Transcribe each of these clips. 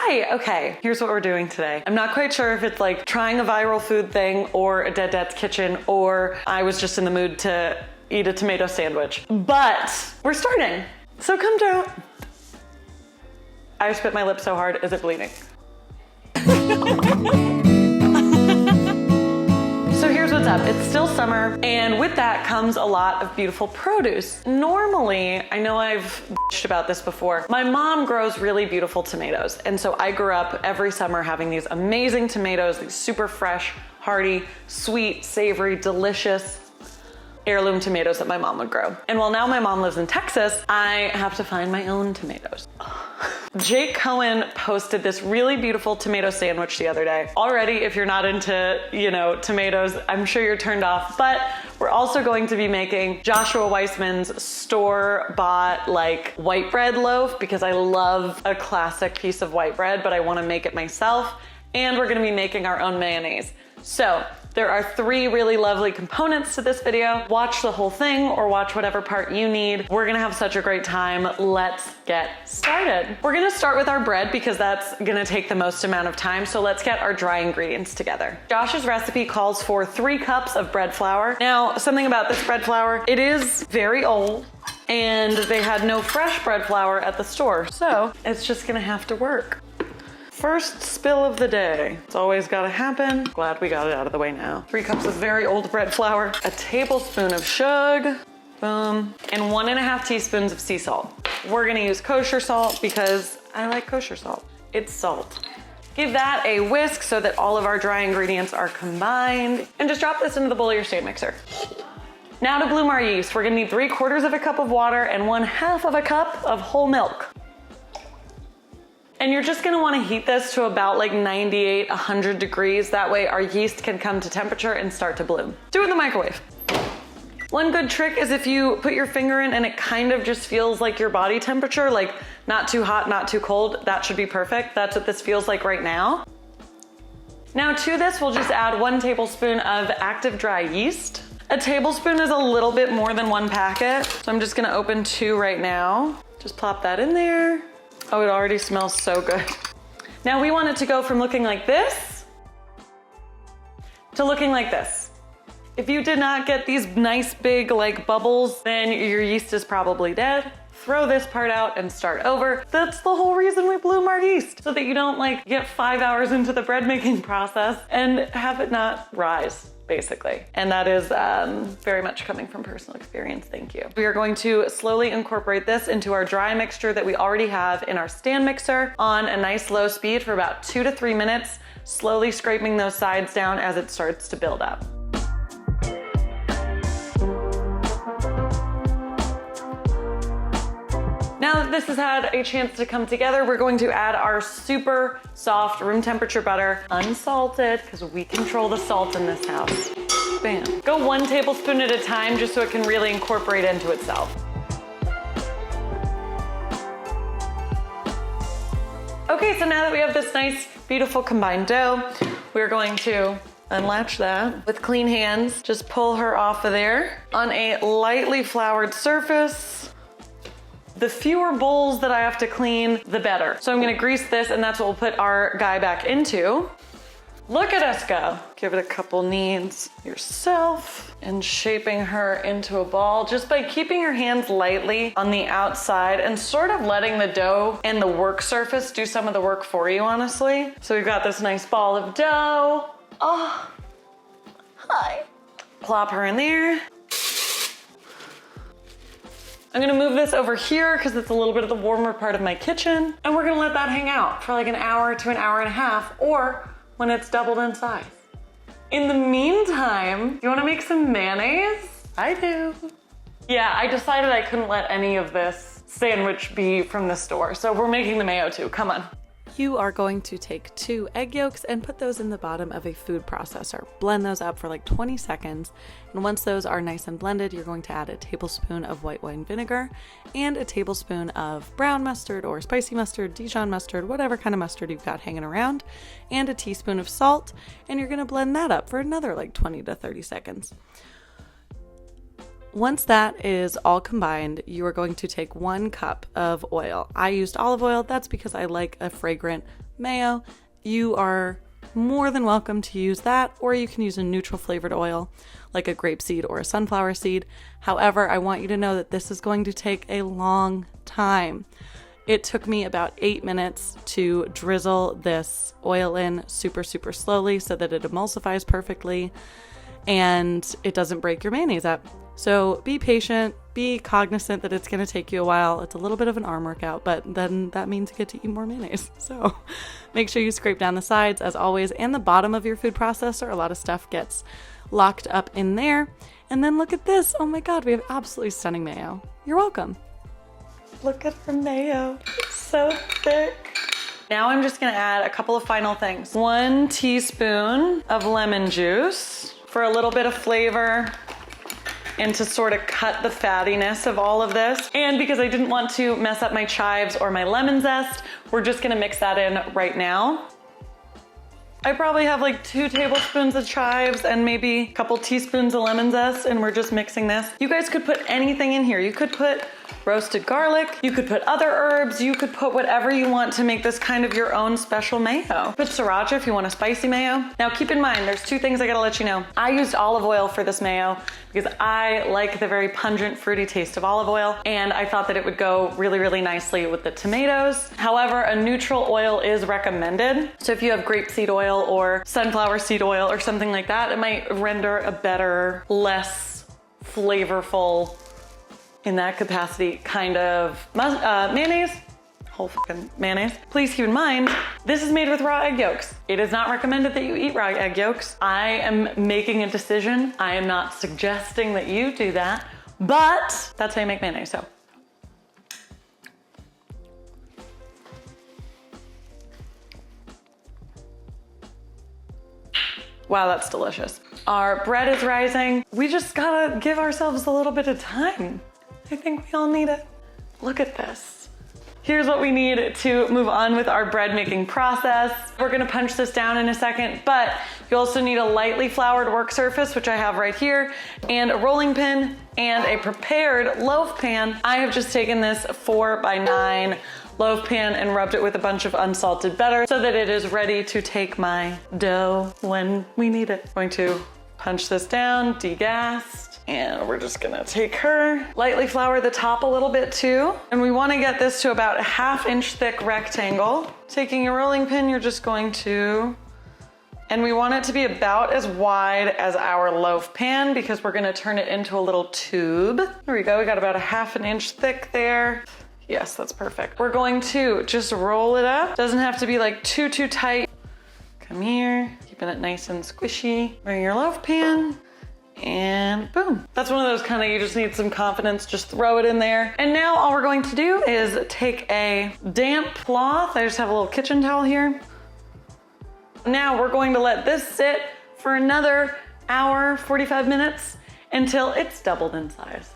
Hi, okay, here's what we're doing today. I'm not quite sure if it's like trying a viral food thing or a Dead Dad's Kitchen, or I was just in the mood to eat a tomato sandwich, but we're starting. So come down. I spit my lip so hard, is it bleeding? So here's what's up. It's still summer, and with that comes a lot of beautiful produce. Normally, I know I've bitched about this before, my mom grows really beautiful tomatoes. And so I grew up every summer having these amazing tomatoes, these super fresh, hearty, sweet, savory, delicious heirloom tomatoes that my mom would grow. And while now my mom lives in Texas, I have to find my own tomatoes. Jake Cohen posted this really beautiful tomato sandwich the other day. Already, if you're not into, tomatoes, I'm sure you're turned off, but we're also going to be making Joshua Weissman's store-bought white bread loaf because I love a classic piece of white bread, but I want to make it myself. And we're gonna be making our own mayonnaise. So there are 3 really lovely components to this video. Watch the whole thing or watch whatever part you need. We're gonna have such a great time. Let's get started. We're gonna start with our bread because that's gonna take the most amount of time. So let's get our dry ingredients together. Josh's recipe calls for 3 cups of bread flour. Now, something about this bread flour, it is very old and they had no fresh bread flour at the store. So it's just gonna have to work. First spill of the day. It's always gotta happen. Glad we got it out of the way now. 3 cups of very old bread flour, a tablespoon of sugar, boom, and 1.5 teaspoons of sea salt. We're gonna use kosher salt because I like kosher salt. It's salt. Give that a whisk so that all of our dry ingredients are combined, and just drop this into the bowl of your stand mixer. Now to bloom our yeast. We're gonna need 3/4 cup of water and 1/2 cup of whole milk. And you're just gonna wanna heat this to about 98, 100 degrees. That way our yeast can come to temperature and start to bloom. Do it in the microwave. One good trick is if you put your finger in and it kind of just feels like your body temperature, not too hot, not too cold, that should be perfect. That's what this feels like right now. Now to this, we'll just add 1 tablespoon of active dry yeast. A tablespoon is a little bit more than 1 packet. So I'm just gonna open 2 right now. Just plop that in there. Oh, it already smells so good. Now we want it to go from looking like this to looking like this. If you did not get these nice big bubbles, then your yeast is probably dead. Throw this part out and start over. That's the whole reason we bloom our yeast, so that you don't get 5 hours into the bread making process and have it not rise, basically. And that is very much coming from personal experience, thank you. We are going to slowly incorporate this into our dry mixture that we already have in our stand mixer on a nice low speed for about 2 to 3 minutes, slowly scraping those sides down as it starts to build up. Now that this has had a chance to come together, we're going to add our super soft room temperature butter, unsalted, because we control the salt in this house. Bam. Go 1 tablespoon at a time just so it can really incorporate into itself. Okay, so now that we have this nice, beautiful combined dough, we're going to unlatch that with clean hands. Just pull her off of there on a lightly floured surface. The fewer bowls that I have to clean, the better. So I'm gonna grease this, and that's what we'll put our guy back into. Look at us go. Give it a couple kneads yourself and shaping her into a ball just by keeping your hands lightly on the outside and sort of letting the dough and the work surface do some of the work for you, honestly. So we've got this nice ball of dough. Oh, hi. Plop her in there. I'm gonna move this over here because it's a little bit of the warmer part of my kitchen. And we're gonna let that hang out for an hour to an hour and a half, or when it's doubled in size. In the meantime, you wanna make some mayonnaise? I do. Yeah, I decided I couldn't let any of this sandwich be from the store, so we're making the mayo too, come on. You are going to take 2 egg yolks and put those in the bottom of a food processor. Blend those up for 20 seconds. And once those are nice and blended, you're going to add a tablespoon of white wine vinegar and a tablespoon of brown mustard or spicy mustard, Dijon mustard, whatever kind of mustard you've got hanging around, and a teaspoon of salt. And you're gonna blend that up for another 20 to 30 seconds. Once that is all combined, you are going to take 1 cup of oil. I used olive oil. That's because I like a fragrant, mayo, you are more than welcome to use that, or you can use a neutral flavored oil like a grapeseed or a sunflower seed. However, I want you to know that this is going to take a long time. It took me about 8 minutes to drizzle this oil in super, super slowly so that it emulsifies perfectly and it doesn't break your mayonnaise up. So be patient, be cognizant that it's going to take you a while. It's a little bit of an arm workout, but then that means you get to eat more mayonnaise. So make sure you scrape down the sides as always, and the bottom of your food processor. A lot of stuff gets locked up in there. And then look at this. Oh my God, we have absolutely stunning mayo. You're welcome. Look at our mayo. It's so thick. Now I'm just going to add a couple of final things. 1 teaspoon of lemon juice for a little bit of flavor and to sort of cut the fattiness of all of this. And because I didn't want to mess up my chives or my lemon zest, we're just gonna mix that in right now. I probably have like 2 tablespoons of chives and maybe a couple teaspoons of lemon zest, and we're just mixing this. You guys could put anything in here. You could put roasted garlic, you could put other herbs, you could put whatever you want to make this kind of your own special mayo. Put sriracha if you want a spicy mayo. Now keep in mind, there's 2 things I gotta let you know. I used olive oil for this mayo because I like the very pungent, fruity taste of olive oil, and I thought that it would go really, really nicely with the tomatoes. However, a neutral oil is recommended. So if you have grapeseed oil or sunflower seed oil or something like that, it might render a better, less flavorful, in that capacity, kind of mayonnaise, whole fucking mayonnaise. Please keep in mind, this is made with raw egg yolks. It is not recommended that you eat raw egg yolks. I am making a decision. I am not suggesting that you do that, but that's how you make mayonnaise, so. Wow, that's delicious. Our bread is rising. We just gotta give ourselves a little bit of time. I think we all need it. Look at this. Here's what we need to move on with our bread making process. We're gonna punch this down in a second, but you also need a lightly floured work surface, which I have right here, and a rolling pin and a prepared loaf pan. I have just taken this 4x9 loaf pan and rubbed it with a bunch of unsalted butter so that it is ready to take my dough when we need it. I'm going to punch this down, degassed. And we're just gonna take her, lightly flour the top a little bit too. And we wanna get this to about a 1/2 inch thick rectangle. Taking your rolling pin, you're just going to, and we want it to be about as wide as our loaf pan because we're gonna turn it into a little tube. There we go, we got about a 1/2 inch thick there. Yes, that's perfect. We're going to just roll it up. Doesn't have to be like too tight. Come here, keeping it nice and squishy. Bring your loaf pan. And boom. That's one of those kind of, you just need some confidence, just throw it in there. And now all we're going to do is take a damp cloth. I just have a little kitchen towel here. Now we're going to let this sit for another hour, 45 minutes until it's doubled in size.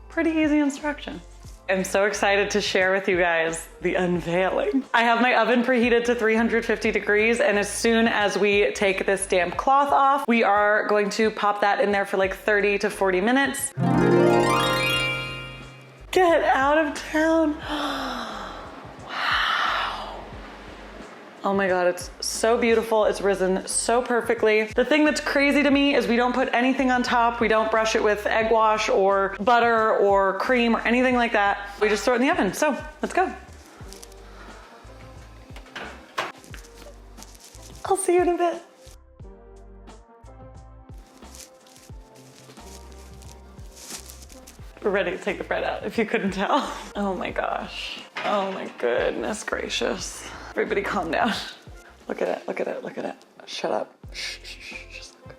Pretty easy instructions. I'm so excited to share with you guys the unveiling. I have my oven preheated to 350 degrees, and as soon as we take this damp cloth off, we are going to pop that in there for like 30 to 40 minutes. Get out of town. Oh my God, it's so beautiful. It's risen so perfectly. The thing that's crazy to me is we don't put anything on top. We don't brush it with egg wash or butter or cream or anything like that. We just throw it in the oven. So let's go. I'll see you in a bit. We're ready to take the bread out, if you couldn't tell. Oh my gosh. Oh my goodness gracious. Everybody calm down. Look at it, look at it, look at it. Shut up. Shh, shh, shh, just look.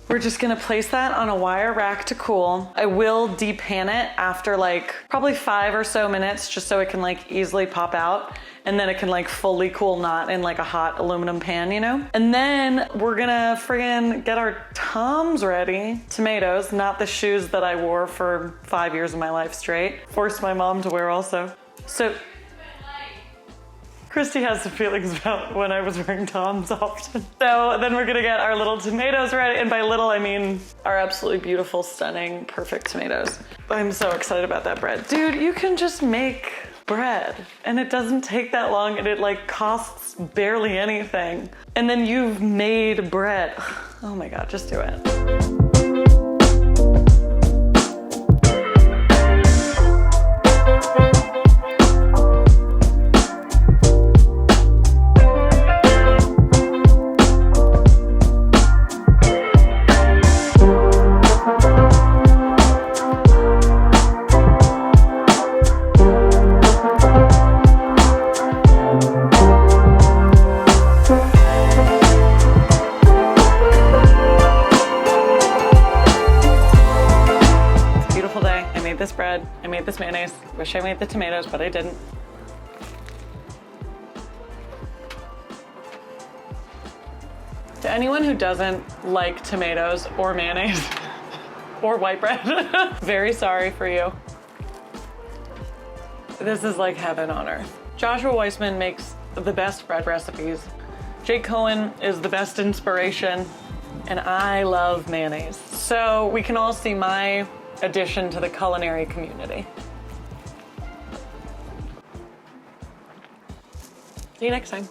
We're just gonna place that on a wire rack to cool. I will depan it after like probably 5 or so minutes just so it can like easily pop out. And then it can like fully cool, not in like a hot aluminum pan, you know? And then we're gonna friggin' get our Toms ready. Tomatoes, not the shoes that I wore for 5 years of my life straight. Forced my mom to wear also. So, Christy has some feelings about when I was wearing Toms often. So then we're gonna get our little tomatoes ready. And by little, I mean our absolutely beautiful, stunning, perfect tomatoes. I'm so excited about that bread. Dude, you can just make bread and it doesn't take that long and it like costs barely anything. And then you've made bread. Oh my God, just do it. This bread, I made this mayonnaise. Wish I made the tomatoes, but I didn't. To anyone who doesn't like tomatoes or mayonnaise or white bread, very sorry for you. This is like heaven on earth. Joshua Weissman makes the best bread recipes. Jake Cohen is the best inspiration, and I love mayonnaise. So we can all see my addition to the culinary community. See you next time.